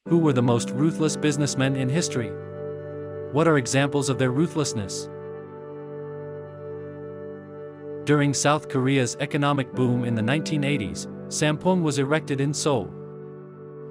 Who were the most ruthless businessmen in history? What are examples of their ruthlessness? During South Korea's economic boom in the 1980s, Sampong was erected in Seoul.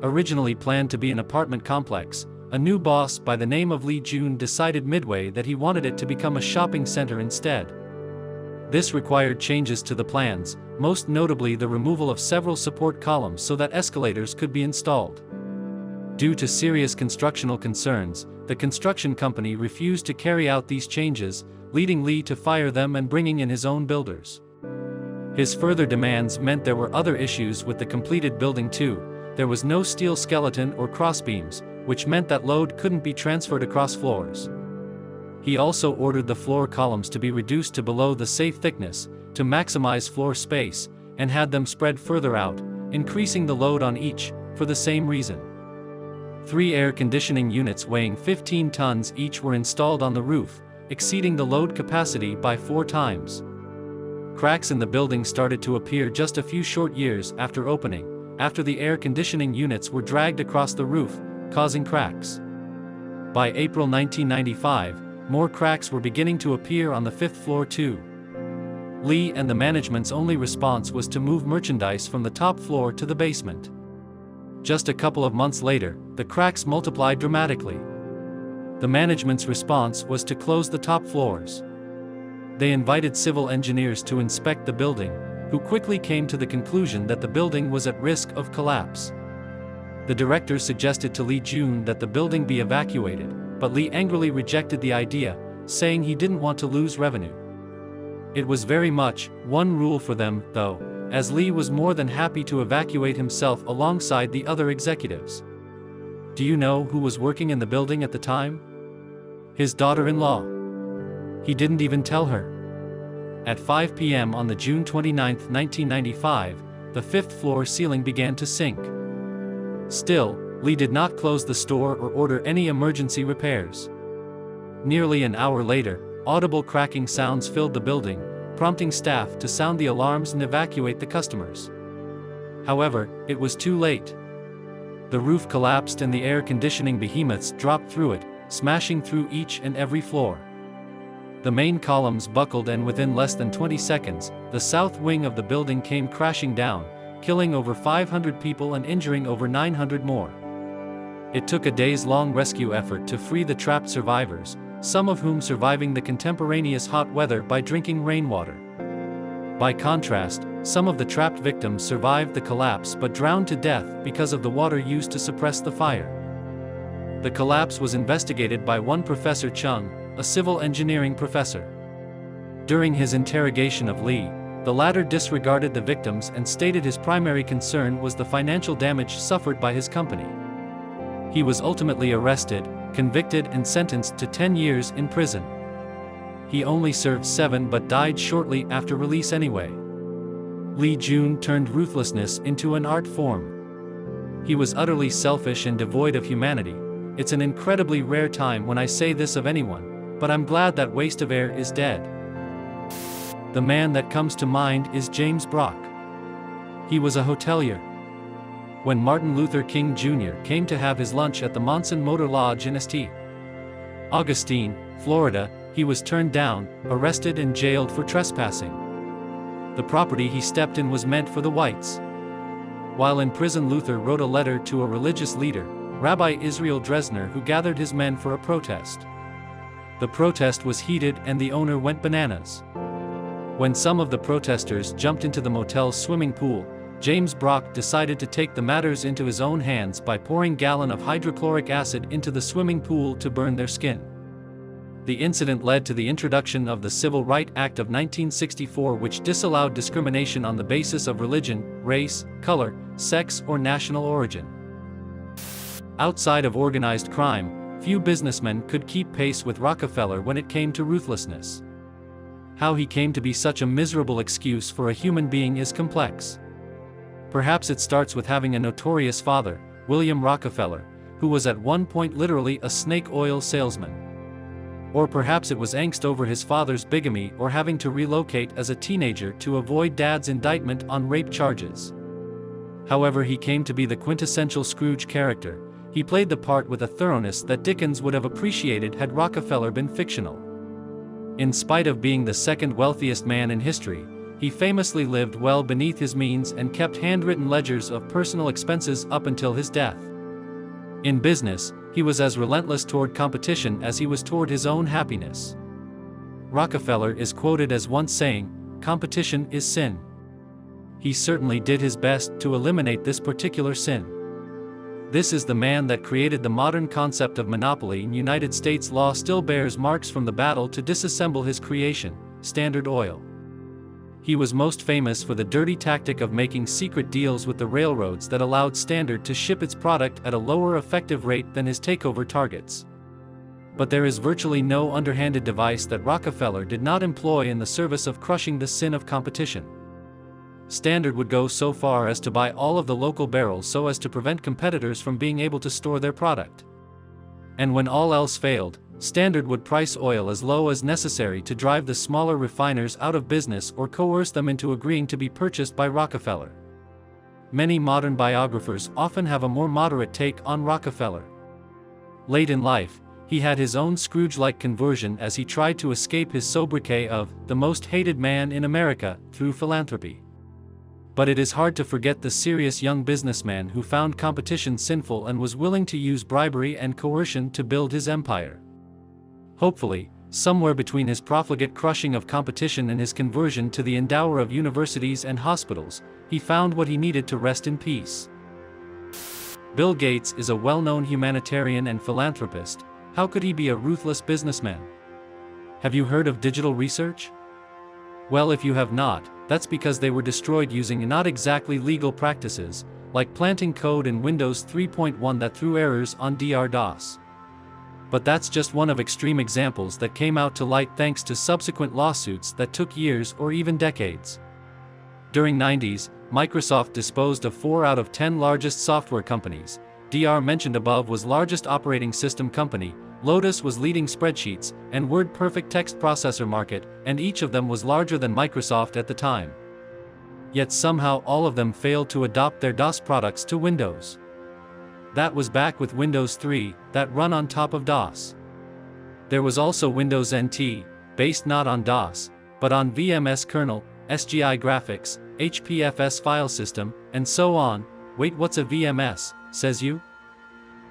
Originally planned to be an apartment complex, a new boss by the name of Lee Jun decided midway that he wanted it to become a shopping center instead. This required changes to the plans, most notably the removal of several support columns so that escalators could be installed. Due to serious constructional concerns, the construction company refused to carry out these changes, leading Lee to fire them and bringing in his own builders. His further demands meant there were other issues with the completed building too. There was no steel skeleton or crossbeams, which meant that load couldn't be transferred across floors. He also ordered the floor columns to be reduced to below the safe thickness, to maximize floor space, and had them spread further out, increasing the load on each, for the same reason. 3 air conditioning units weighing 15 tons each were installed on the roof, exceeding the load capacity by 4 times. Cracks in the building started to appear just a few short years after opening, after the air conditioning units were dragged across the roof, causing cracks. By April 1995, more cracks were beginning to appear on the 5th floor too. Lee and the management's only response was to move merchandise from the top floor to the basement. Just a couple of months later, the cracks multiplied dramatically. The management's response was to close the top floors. They invited civil engineers to inspect the building, who quickly came to the conclusion that the building was at risk of collapse. The director suggested to Lee Jun that the building be evacuated, but Lee angrily rejected the idea, saying he didn't want to lose revenue. It was very much one rule for them, though, as Lee was more than happy to evacuate himself alongside the other executives. Do you know who was working in the building at the time? His daughter-in-law. He didn't even tell her. At 5 p.m. on the June 29, 1995, the 5th floor ceiling began to sink. Still, Lee did not close the store or order any emergency repairs. Nearly an hour later, audible cracking sounds filled the building, prompting staff to sound the alarms and evacuate the customers. However, it was too late. The roof collapsed and the air conditioning behemoths dropped through it, smashing through each and every floor. The main columns buckled and within less than 20 seconds, the south wing of the building came crashing down, killing over 500 people and injuring over 900 more. It took a days-long rescue effort to free the trapped survivors, some of whom surviving the contemporaneous hot weather by drinking rainwater. By contrast, some of the trapped victims survived the collapse but drowned to death because of the water used to suppress the fire. The collapse was investigated by one Professor Chung, a civil engineering professor. During his interrogation of Lee, the latter disregarded the victims and stated his primary concern was the financial damage suffered by his company. He was ultimately arrested, convicted and sentenced to 10 years in prison. He only served 7 but died shortly after release anyway. Lee Jun turned ruthlessness into an art form. He was utterly selfish and devoid of humanity. It's an incredibly rare time when I say this of anyone, but I'm glad that waste of air is dead. The man that comes to mind is James Brock. He was a hotelier. When Martin Luther King Jr. came to have his lunch at the Monson Motor Lodge in St. Augustine, Florida, he was turned down, arrested and jailed for trespassing. The property he stepped in was meant for the whites. While in prison, Luther wrote a letter to a religious leader, Rabbi Israel Dresner, who gathered his men for a protest. The protest was heated and the owner went bananas. When some of the protesters jumped into the motel's swimming pool, James Brock decided to take the matters into his own hands by pouring a gallon of hydrochloric acid into the swimming pool to burn their skin. The incident led to the introduction of the Civil Rights Act of 1964, which disallowed discrimination on the basis of religion, race, color, sex, or national origin. Outside of organized crime, few businessmen could keep pace with Rockefeller when it came to ruthlessness. How he came to be such a miserable excuse for a human being is complex. Perhaps it starts with having a notorious father, William Rockefeller, who was at one point literally a snake oil salesman. Or perhaps it was angst over his father's bigamy or having to relocate as a teenager to avoid dad's indictment on rape charges. However, he came to be the quintessential Scrooge character, he played the part with a thoroughness that Dickens would have appreciated had Rockefeller been fictional. In spite of being the second wealthiest man in history, he famously lived well beneath his means and kept handwritten ledgers of personal expenses up until his death. In business, he was as relentless toward competition as he was toward his own happiness. Rockefeller is quoted as once saying, "Competition is sin." He certainly did his best to eliminate this particular sin. This is the man that created the modern concept of monopoly. In United States law still bears marks from the battle to disassemble his creation, Standard Oil. He was most famous for the dirty tactic of making secret deals with the railroads that allowed Standard to ship its product at a lower effective rate than his takeover targets. But there is virtually no underhanded device that Rockefeller did not employ in the service of crushing the sin of competition. Standard would go so far as to buy all of the local barrels so as to prevent competitors from being able to store their product. And when all else failed, Standard would price oil as low as necessary to drive the smaller refiners out of business or coerce them into agreeing to be purchased by Rockefeller. Many modern biographers often have a more moderate take on Rockefeller. Late in life, he had his own Scrooge-like conversion as he tried to escape his sobriquet of the most hated man in America through philanthropy. But it is hard to forget the serious young businessman who found competition sinful and was willing to use bribery and coercion to build his empire. Hopefully, somewhere between his profligate crushing of competition and his conversion to the endower of universities and hospitals, he found what he needed to rest in peace. Bill Gates is a well-known humanitarian and philanthropist. How could he be a ruthless businessman? Have you heard of digital research? Well, if you have not, that's because they were destroyed using not exactly legal practices, like planting code in Windows 3.1 that threw errors on DOS. But that's just one of extreme examples that came out to light thanks to subsequent lawsuits that took years or even decades. During 90s, Microsoft disposed of 4 out of 10 largest software companies. DR mentioned above was largest operating system company, Lotus was leading spreadsheets, and WordPerfect text processor market, and each of them was larger than Microsoft at the time. Yet somehow all of them failed to adopt their DOS products to Windows. That was back with Windows 3, that run on top of DOS. There was also Windows NT, based not on DOS, but on VMS kernel, SGI graphics, HPFS file system, and so on. Wait, what's a VMS, says you?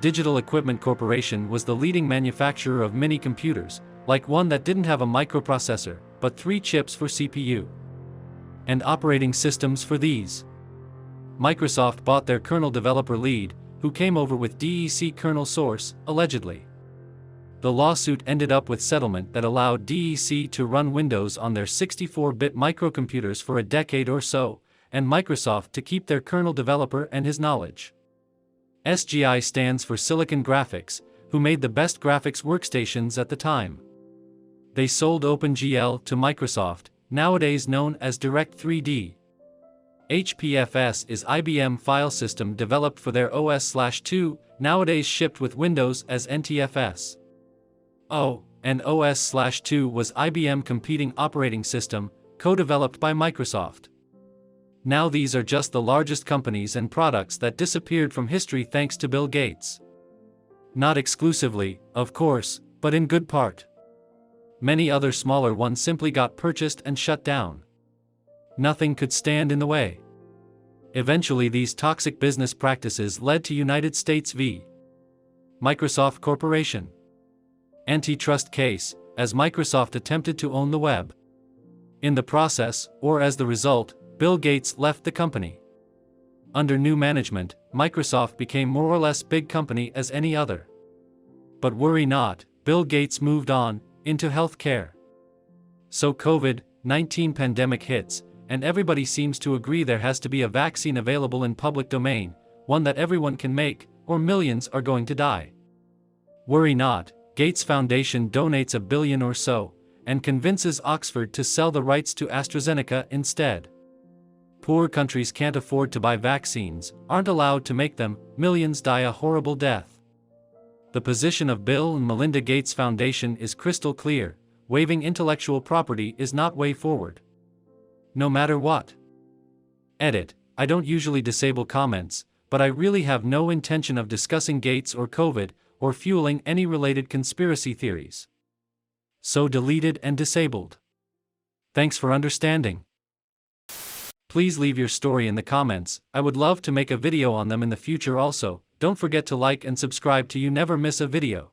Digital Equipment Corporation was the leading manufacturer of mini computers, like one that didn't have a microprocessor, but 3 chips for CPU. And operating systems for these. Microsoft bought their kernel developer lead, who came over with DEC kernel source, allegedly. The lawsuit ended up with settlement that allowed DEC to run Windows on their 64-bit microcomputers for a decade or so, and Microsoft to keep their kernel developer and his knowledge. SGI stands for Silicon Graphics, who made the best graphics workstations at the time. They sold OpenGL to Microsoft, nowadays known as Direct3D. HPFS is IBM file system developed for their OS/2, nowadays shipped with Windows as NTFS. Oh, and OS/2 was IBM competing operating system, co-developed by Microsoft. Now these are just the largest companies and products that disappeared from history thanks to Bill Gates. Not exclusively, of course, but in good part. Many other smaller ones simply got purchased and shut down. Nothing could stand in the way. Eventually these toxic business practices led to United States v. Microsoft Corporation antitrust case, as Microsoft attempted to own the web. In the process, or as the result, Bill Gates left the company. Under new management, Microsoft became more or less big company as any other. But worry not, Bill Gates moved on, into healthcare. So COVID-19 pandemic hits, and everybody seems to agree there has to be a vaccine available in public domain, one that everyone can make, or millions are going to die. Worry not, Gates Foundation donates $1 billion or so, and convinces Oxford to sell the rights to AstraZeneca instead. Poor countries can't afford to buy vaccines, aren't allowed to make them, millions die a horrible death. The position of Bill and Melinda Gates Foundation is crystal clear: waiving intellectual property is not way forward. No matter what. Edit: I don't usually disable comments, but I really have no intention of discussing Gates or COVID, or fueling any related conspiracy theories. So deleted and disabled. Thanks for understanding. Please leave your story in the comments. I would love to make a video on them in the future also. Don't forget to like and subscribe to you never miss a video.